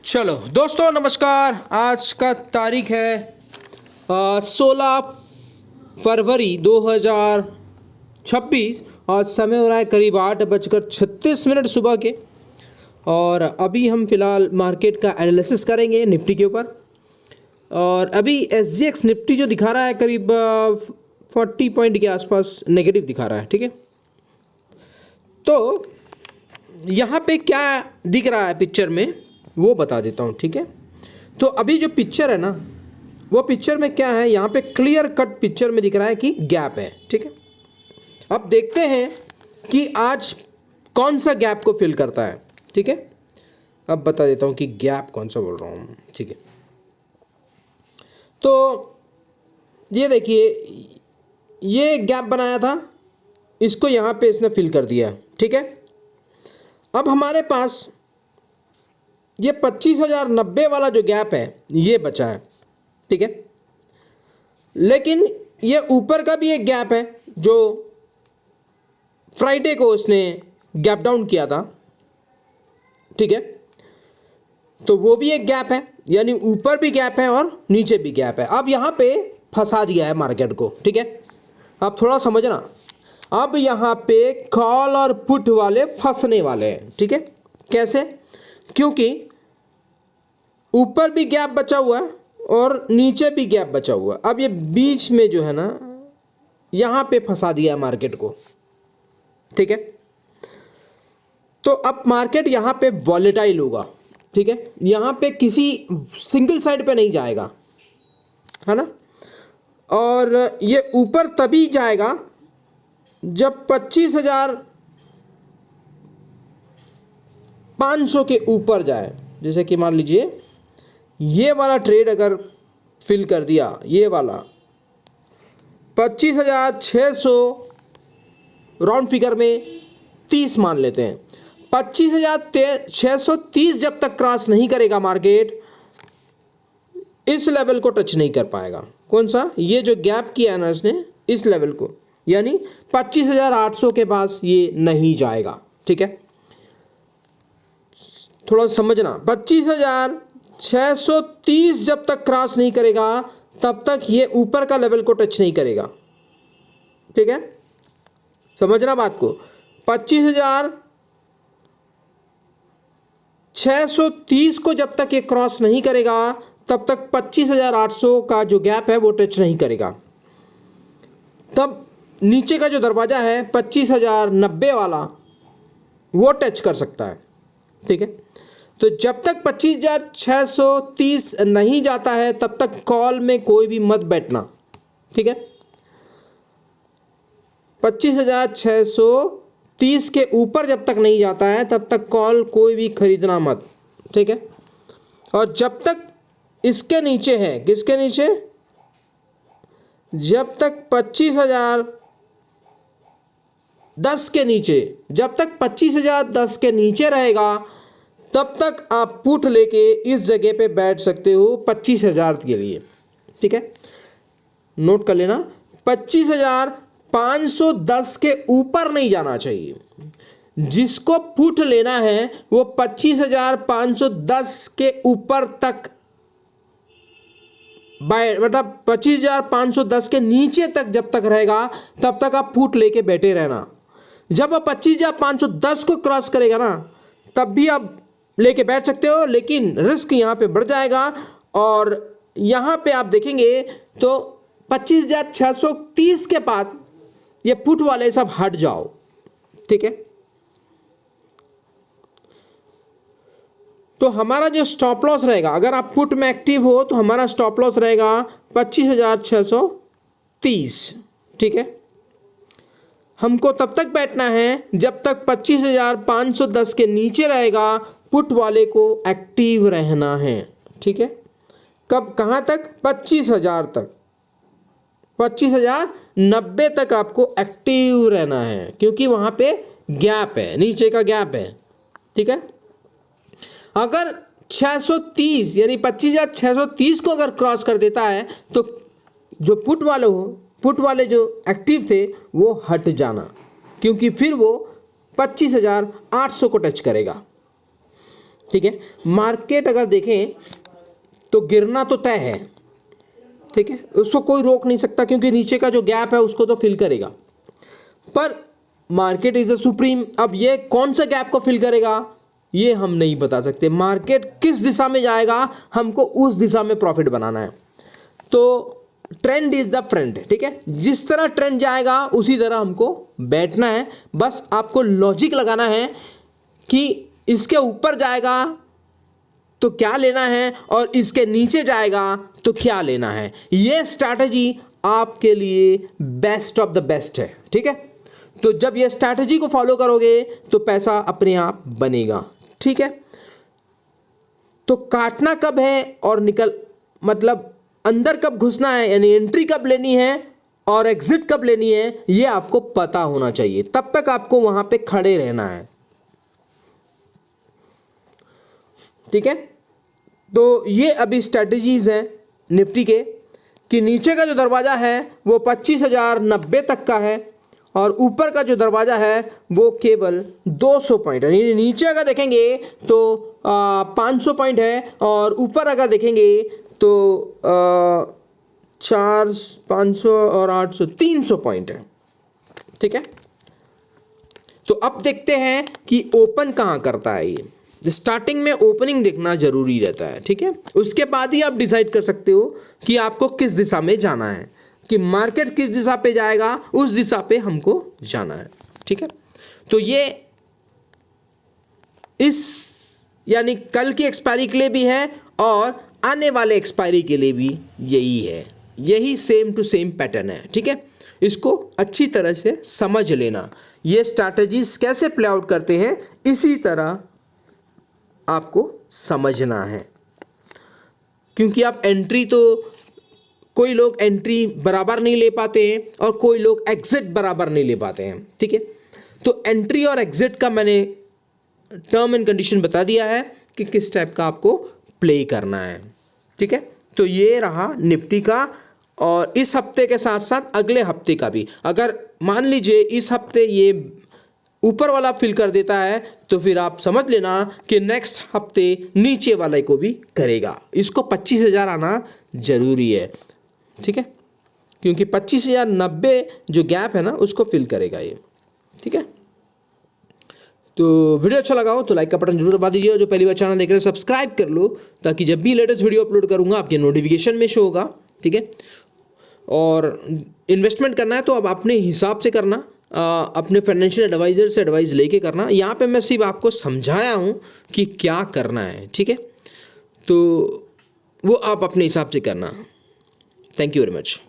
चलो दोस्तों नमस्कार। आज का तारीख है 16 फरवरी 2026 और समय हो रहा है करीब 8:36 सुबह के। और अभी हम फिलहाल मार्केट का एनालिसिस करेंगे निफ्टी के ऊपर। और अभी SGX निफ्टी जो दिखा रहा है करीब 40 पॉइंट के आसपास नेगेटिव दिखा रहा है। ठीक है, तो यहाँ पे क्या दिख रहा है पिक्चर में वो बता देता हूँ। ठीक है, तो अभी जो पिक्चर है ना वो पिक्चर में क्या है, यहाँ पे क्लियर कट पिक्चर में दिख रहा है कि गैप है। ठीक है, अब देखते हैं कि आज कौन सा गैप को फिल करता है। ठीक है, अब बता देता हूँ कि गैप कौन सा बोल रहा हूँ। ठीक है, तो ये देखिए, ये गैप बनाया था, इसको यहाँ पे इसने फिल कर दिया। ठीक है, अब हमारे पास ये 25,090 वाला जो गैप है ये बचा है। ठीक है, लेकिन ये ऊपर का भी एक गैप है जो फ्राइडे को उसने गैप डाउन किया था। ठीक है, तो वो भी एक गैप है, यानी ऊपर भी गैप है और नीचे भी गैप है। अब यहाँ पे फंसा दिया है मार्केट को। ठीक है, अब थोड़ा समझना, अब यहाँ पे कॉल और पुट वाले फंसने वाले हैं। ठीक है, कैसे? क्योंकि ऊपर भी गैप बचा हुआ है और नीचे भी गैप बचा हुआ है। अब ये बीच में जो है ना, यहाँ पे फंसा दिया है मार्केट को। ठीक है, तो अब मार्केट यहाँ पे वॉलेटाइल होगा। ठीक है, यहाँ पे किसी सिंगल साइड पे नहीं जाएगा, है ना। और ये ऊपर तभी जाएगा जब 25,500 के ऊपर जाए। जैसे कि मान लीजिए ये वाला ट्रेड अगर फिल कर दिया, ये वाला 25,600 राउंड फिगर में 30 मान लेते हैं। 25,630 जब तक क्रॉस नहीं करेगा मार्केट, इस लेवल को टच नहीं कर पाएगा। कौन सा? ये जो गैप किया है ना इसने, इस लेवल को, यानी 25,800 के पास ये नहीं जाएगा। ठीक है, थोड़ा समझना, 25,630 जब तक क्रॉस नहीं करेगा तब तक ये ऊपर का लेवल को टच नहीं करेगा। ठीक है, समझना बात को। 25,630 को जब तक ये क्रॉस नहीं करेगा तब तक 25,800 का जो गैप है वो टच नहीं करेगा। तब नीचे का जो दरवाजा है 25,090 वाला वो टच कर सकता है। ठीक है, तो जब तक 25,630 नहीं जाता है तब तक कॉल में कोई भी मत बैठना। ठीक है, 25,630 के ऊपर जब तक नहीं जाता है तब तक कॉल कोई भी खरीदना मत। ठीक है, और जब तक इसके नीचे है, किसके नीचे? जब तक 25,010 के नीचे, जब तक 25,010 के नीचे रहेगा तब तक आप पुट लेके इस जगह पे बैठ सकते हो 25,000 के लिए। ठीक है, नोट कर लेना, 25,510 के ऊपर नहीं जाना चाहिए। जिसको पुट लेना है वो 25,510 के ऊपर तक मतलब 25,510 के नीचे तक जब तक रहेगा तब तक आप पुट लेके बैठे रहना। जब आप 25,510 को क्रॉस करेगा ना तब भी आप लेके बैठ सकते हो, लेकिन रिस्क यहाँ पे बढ़ जाएगा। और यहाँ पे आप देखेंगे तो 25,630 के बाद ये पुट वाले सब हट जाओ। ठीक है, तो हमारा जो स्टॉप लॉस रहेगा, अगर आप पुट में एक्टिव हो तो हमारा स्टॉप लॉस रहेगा 25,630। ठीक है, हमको तब तक बैठना है जब तक 25,510 के नीचे रहेगा, पुट वाले को एक्टिव रहना है। ठीक है, कब, कहाँ तक? 25,000 तक, 25,090 तक आपको एक्टिव रहना है, क्योंकि वहाँ पे गैप है, नीचे का गैप है। ठीक है, अगर 630 यानी 25,630 को अगर क्रॉस कर देता है तो जो पुट वाले जो एक्टिव थे वो हट जाना, क्योंकि फिर वो 25,800 को टच करेगा। ठीक है। मार्केट अगर देखें तो गिरना तो तय है, ठीक है, उसको कोई रोक नहीं सकता क्योंकि नीचे का जो गैप है उसको तो फिल करेगा। पर मार्केट इज अ सुप्रीम, अब ये कौन सा गैप को फिल करेगा ये हम नहीं बता सकते। मार्केट किस दिशा में जाएगा हमको उस दिशा में प्रॉफिट बनाना है। तो ट्रेंड इज द फ्रेंड, ठीक है, जिस तरह ट्रेंड जाएगा उसी तरह हमको बैठना है। बस आपको लॉजिक लगाना है कि इसके ऊपर जाएगा तो क्या लेना है और इसके नीचे जाएगा तो क्या लेना है। ये स्ट्रैटेजी आपके लिए बेस्ट ऑफ द बेस्ट है, ठीक है। तो जब ये स्ट्रैटेजी को फॉलो करोगे तो पैसा अपने आप बनेगा, ठीक है। तो काटना कब है और मतलब अंदर कब घुसना है, यानी एंट्री कब लेनी है और एग्जिट कब लेनी है, ये आपको पता होना चाहिए। तब तक आपको वहां पे खड़े रहना है, ठीक है। तो ये अभी स्ट्रैटेजीज हैं निफ्टी के कि नीचे का जो दरवाजा है वो 25,090 तक का है और ऊपर का जो दरवाजा है वो केवल 200 पॉइंट है। यानी नीचे अगर देखेंगे तो 500 पॉइंट है और ऊपर अगर देखेंगे तो 4, 500 और 800, 300 पॉइंट है, ठीक है। तो अब देखते हैं कि ओपन कहाँ करता है। ये स्टार्टिंग में ओपनिंग देखना जरूरी रहता है, ठीक है। उसके बाद ही आप डिसाइड कर सकते हो कि आपको किस दिशा में जाना है, कि मार्केट किस दिशा पे जाएगा उस दिशा पे हमको जाना है, ठीक है। तो ये इस यानी कल की एक्सपायरी के लिए भी है और आने वाले एक्सपायरी के लिए भी यही है, यही सेम टू सेम पैटर्न है, ठीक है। इसको अच्छी तरह से समझ लेना, ये स्ट्रैटेजीज कैसे प्ले आउट करते हैं इसी तरह आपको समझना है। क्योंकि आप एंट्री तो कोई लोग एंट्री बराबर नहीं ले पाते हैं और कोई लोग एग्जिट बराबर नहीं ले पाते हैं, ठीक है। तो एंट्री और एग्जिट का मैंने टर्म एंड कंडीशन बता दिया है कि किस टाइप का आपको प्ले करना है, ठीक है। तो ये रहा निफ्टी का और इस हफ्ते के साथ साथ अगले हफ्ते का भी। अगर मान लीजिए इस हफ्ते ये ऊपर वाला फिल कर देता है तो फिर आप समझ लेना कि नेक्स्ट हफ्ते नीचे वाले को भी करेगा। इसको 25,000 आना जरूरी है, ठीक है, क्योंकि 25,090 जो गैप है ना उसको फिल करेगा ये, ठीक है। तो वीडियो अच्छा लगा हो तो लाइक का बटन जरूर दबा दीजिए और जो पहली बार चैनल देख रहे हैं सब्सक्राइब कर लो ताकि जब भी लेटेस्ट वीडियो अपलोड करूंगा आपके नोटिफिकेशन में शो होगा, ठीक है। और इन्वेस्टमेंट करना है तो अब अपने हिसाब से करना, अपने फाइनेंशियल एडवाइज़र से एडवाइस लेके करना। यहाँ पे मैं सिर्फ आपको समझाया हूँ कि क्या करना है, ठीक है। तो वो आप अपने हिसाब से करना। Thank you very much.